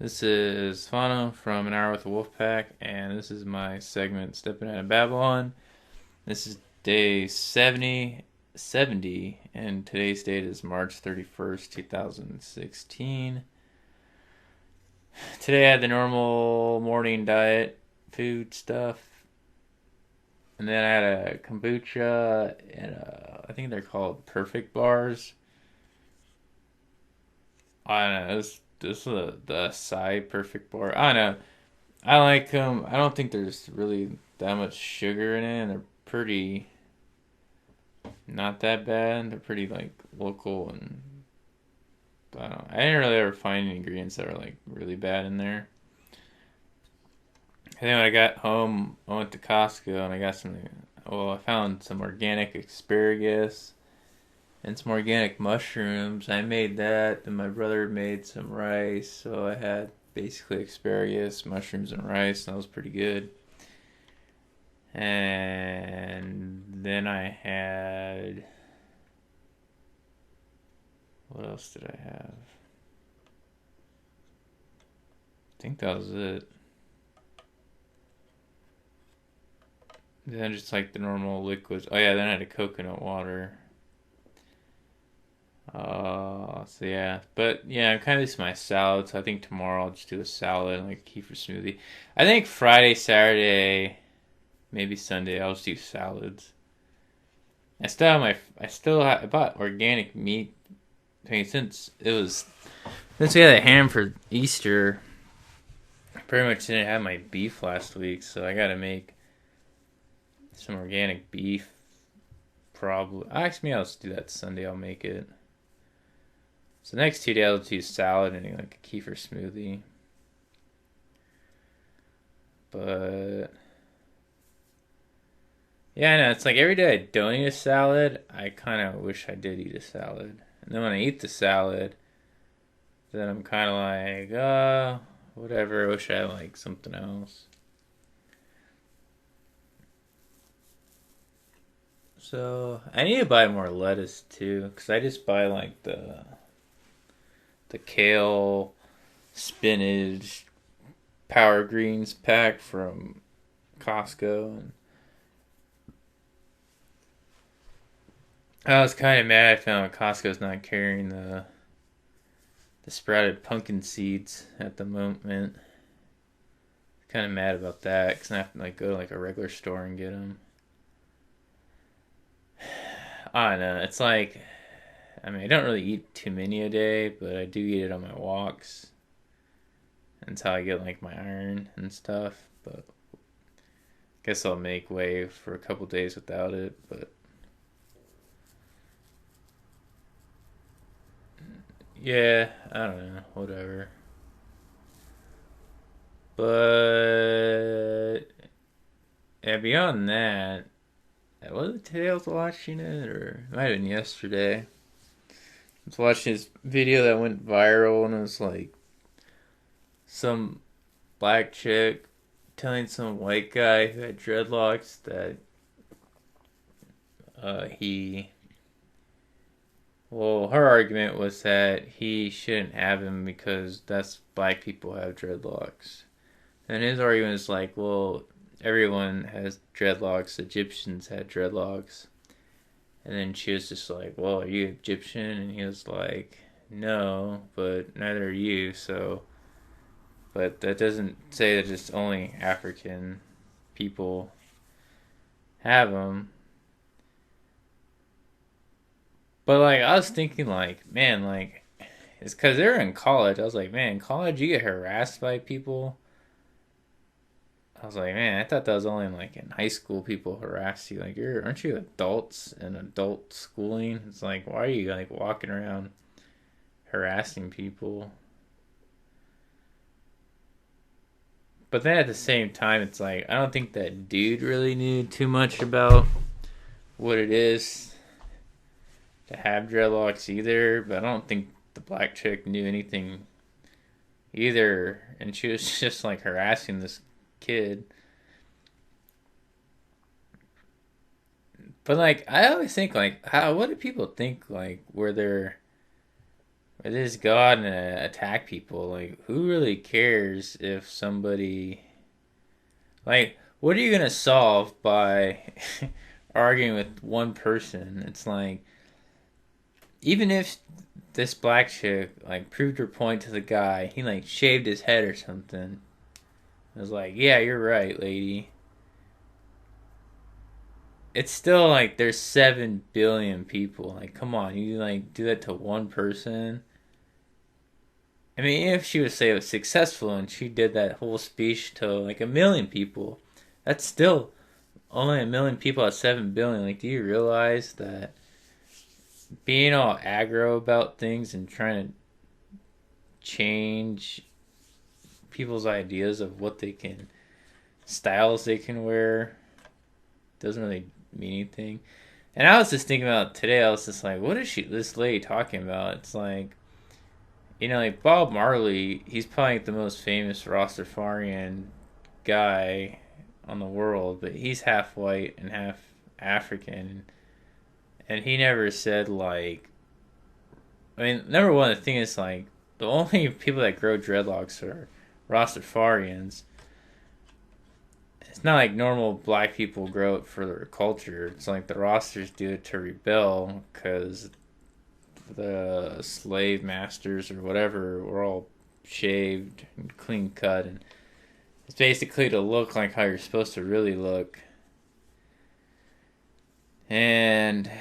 This is Fano from An Hour with the Wolfpack, and this is my segment Steppin out of Babylon. This is day 70, and today's date is March 31st, 2016. Today I had the normal morning diet food stuff, and then I had a kombucha and I think they're called Perfect Bars. I don't know, this is the side Perfect Bar. I don't know. I like them. I don't think there's really that much sugar in it, and they're pretty not that bad. They're pretty like local, and I don't know. I didn't really ever find any ingredients that were like really bad in there. And then when I got home, I went to Costco and I got some. Well, I found some organic asparagus and some organic mushrooms. I made that. Then my brother made some rice, so I had basically asparagus, mushrooms, and rice, and that was pretty good. And then I had, what else did I have? I think that was it. Then just like the normal liquids. Oh yeah, then I had a coconut water. So yeah, but yeah, I'm kind of missing my salad. So I think tomorrow I'll just do a salad and like a kefir smoothie. I think Friday, Saturday, maybe Sunday I'll just do salads. I bought organic meat. I mean, since we had a ham for Easter, I pretty much didn't have my beef last week, so I gotta make some organic beef. Probably, actually, I'll just do that Sunday. I'll make it. So the next 2 days I'll do salad and like a kefir smoothie. But yeah, no, it's like every day I don't eat a salad, I kind of wish I did eat a salad. And then when I eat the salad, then I'm kind of like, whatever. I wish I had like something else. So I need to buy more lettuce too, cause I just buy like the kale, spinach, power greens pack from Costco, and I was kind of mad. I found Costco's not carrying the sprouted pumpkin seeds at the moment. Kind of mad about that because I have to like go to like a regular store and get them. I don't know. It's like, I mean, I don't really eat too many a day, but I do eat it on my walks until I get like my iron and stuff. But I guess I'll make way for a couple days without it. But yeah, I don't know. Whatever. But yeah, beyond that, was it today I was watching it, or it might have been yesterday? I was watching this video that went viral, and it was like some black chick telling some white guy who had dreadlocks that he. Well, her argument was that he shouldn't have him because that's black people have dreadlocks. And his argument is like, well, everyone has dreadlocks. Egyptians had dreadlocks. And then she was just like, well, are you Egyptian? And he was like, no, but neither are you. So, but that doesn't say that just only African people have them. But like, I was thinking, like, man, like, it's because they're in college. I was like, man, in college you get harassed by people. I was like, man, I thought that was only like in high school people harass you. Like, aren't you adults in adult schooling? It's like, why are you like walking around harassing people? But then at the same time, it's like, I don't think that dude really knew too much about what it is to have dreadlocks either. But I don't think the black chick knew anything either. And she was just like harassing this kid. But like, I always think like, what do people think like where they're They just go out and attack people. Like, who really cares if somebody like? What are you gonna solve by arguing with one person? It's like even if this black chick like proved her point to the guy, he like shaved his head or something. I was like, yeah, you're right, lady. It's still like there's 7 billion people. Like, come on, you like do that to one person. I mean, if she was say was successful and she did that whole speech to like 1 million people, that's still only 1 million people out of 7 billion. Like, do you realize that being all aggro about things and trying to change people's ideas of what they can styles they can wear doesn't really mean anything. And I was just thinking about today. I was just like, what is this lady talking about? It's like, like Bob Marley. He's probably the most famous Rastafarian guy on the world, but he's half white and half African, and he never said like. I mean, number one, the thing is like the only people that grow dreadlocks are Rastafarians. It's not like normal black people grow it for their culture. It's like the Rosters do it to rebel because the slave masters or whatever were all shaved and clean cut, and it's basically to look like how you're supposed to really look. And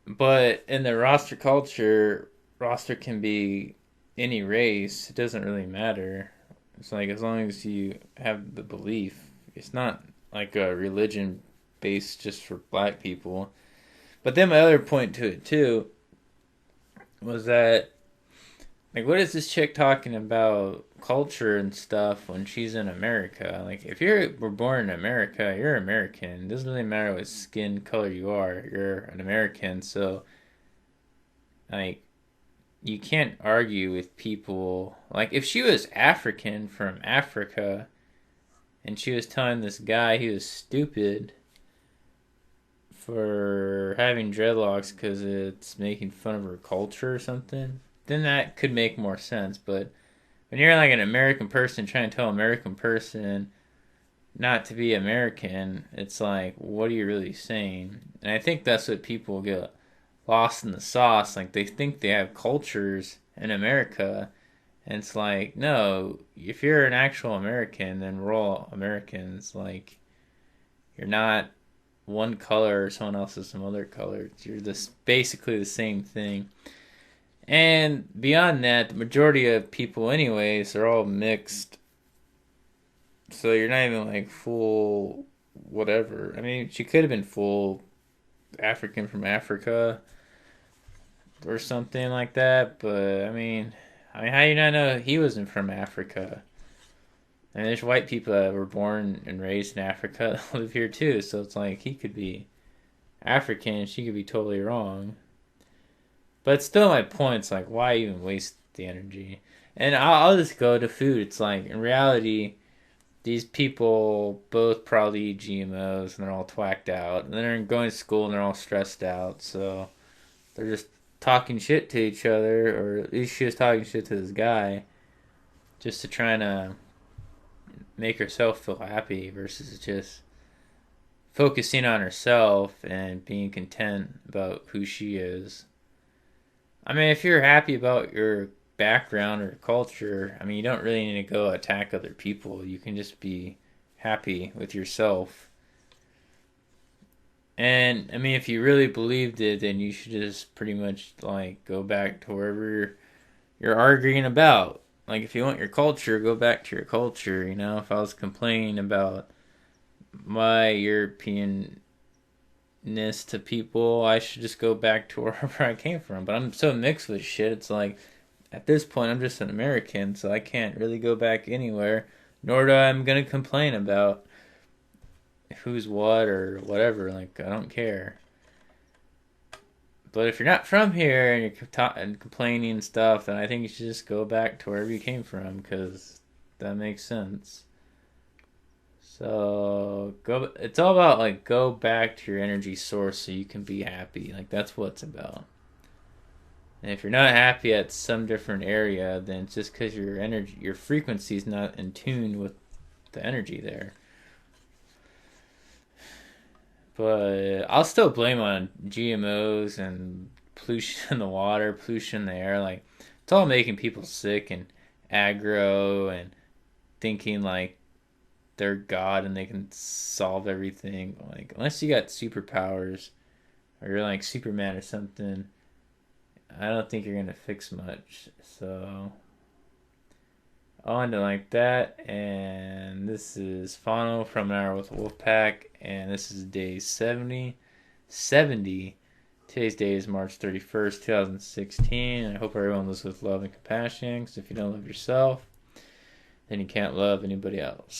but in the roster culture, roster can be any race. It doesn't really matter. It's like as long as you have the belief. It's not like a religion based just for black people. But then my other point to it too was that like what is this chick talking about culture and stuff when she's in America? Like if were born in America, you're American. It doesn't really matter what skin color you are. You're an American, so like you can't argue with people. Like if she was African from Africa and she was telling this guy he was stupid for having dreadlocks because it's making fun of her culture or something, then that could make more sense. But when you're like an American person trying to tell an American person not to be American, it's like, what are you really saying? And I think that's what people get lost in the sauce. Like they think they have cultures in America, and it's like, no, if you're an actual American, then we're all Americans. Like, you're not one color or someone else is some other color. You're this basically the same thing. And beyond that, the majority of people, anyways, are all mixed. So you're not even like full whatever. I mean, she could have been full African from Africa or something like that. But I mean, how do you not know he wasn't from Africa? And there's white people that were born and raised in Africa that live here too. So it's like he could be African, she could be totally wrong. But still, my point's like, why even waste the energy? And I'll just go to food. It's like, in reality, these people both probably eat GMOs and they're all twacked out. And they're going to school and they're all stressed out. So they're just talking shit to each other, or at least she was talking shit to this guy, just to try to make herself feel happy versus just focusing on herself and being content about who she is. I mean, if you're happy about your background or culture, I mean, you don't really need to go attack other people. You can just be happy with yourself. And I mean, if you really believed it, then you should just pretty much like go back to wherever you're arguing about. Like, if you want your culture, go back to your culture. If I was complaining about my European to people, I should just go back to wherever I came from. But I'm so mixed with shit. It's like at this point I'm just an American, so I can't really go back anywhere. Nor do I'm gonna complain about who's what or whatever. Like I don't care. But if you're not from here and you're complaining and stuff, then I think you should just go back to wherever you came from because that makes sense. So go. It's all about like go back to your energy source so you can be happy. Like that's what it's about. And if you're not happy at some different area, then it's just because your energy, your frequency is not in tune with the energy there. But I'll still blame on GMOs and pollution in the water, pollution in the air. Like, it's all making people sick and aggro and thinking like they're God and they can solve everything. Like, unless you got superpowers or you're like Superman or something, I don't think you're gonna fix much. So on to like that. And this is Fano from An Hour with Wolfpack, and this is day 70. Today's day is March 31st, 2016. I hope everyone lives with love and compassion, because if you don't love yourself, then you can't love anybody else.